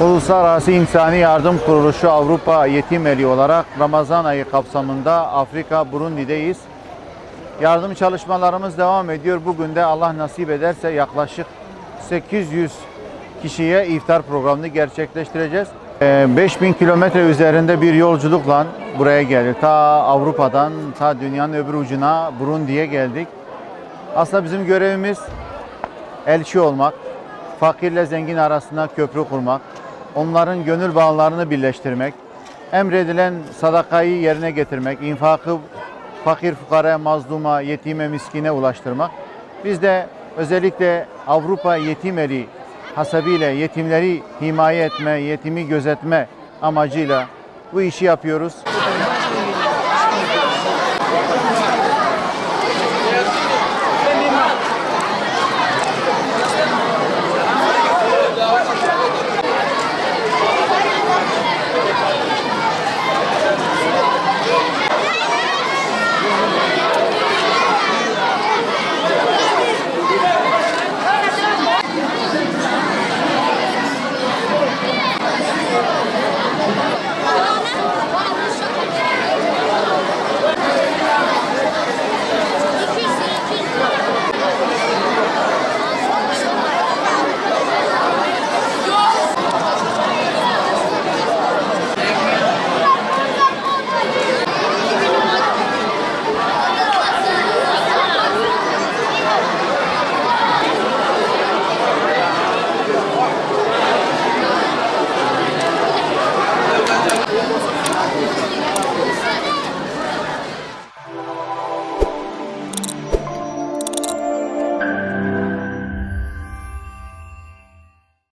Uluslararası İnsani Yardım Kuruluşu Avrupa Yetim Eli olarak Ramazan ayı kapsamında Afrika Burundi'deyiz. Yardım çalışmalarımız devam ediyor. Bugün de Allah nasip ederse yaklaşık 800 kişiye iftar programını gerçekleştireceğiz. 5000 kilometre üzerinde bir yolculukla buraya geldik. Ta Avrupa'dan ta dünyanın öbür ucuna Burundi'ye geldik. Aslında bizim görevimiz elçi olmak, fakirle zengin arasında köprü kurmak, onların gönül bağlarını birleştirmek, emredilen sadakayı yerine getirmek, infakı fakir fukara, mazluma, yetime, miskine ulaştırmak. Biz de özellikle Avrupa Yetim Eli hasebiyle yetimleri himaye etme, yetimi gözetme amacıyla bu işi yapıyoruz.